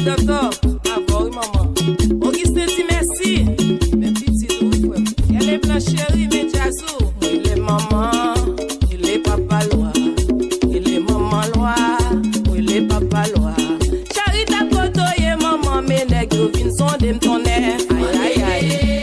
docteur. Ah, oui, maman. Auguste dit merci. Mes petits doux, elle est blanche chérie, mais jazzou. Il est maman, il est papa loi. Il est maman loi, il est papa loi. Charita koto ye maman, mais nèg yo vin son dem tonner. Aïe, aïe, aïe.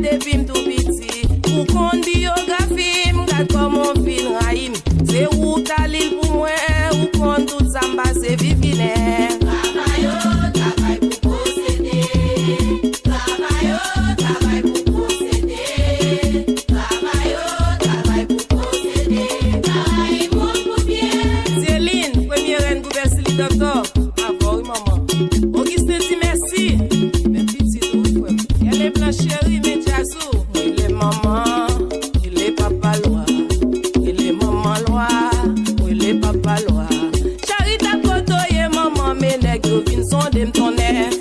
Baby docteur, ah oui maman. Auguste dit merci. Mes petites oui frère. Elle est blanche chérie, mais jazou. Il est maman, il est papa loi. Il est maman loi, il est papa loi. Charita koto ye maman, mais nègres vin son dem tonnerre.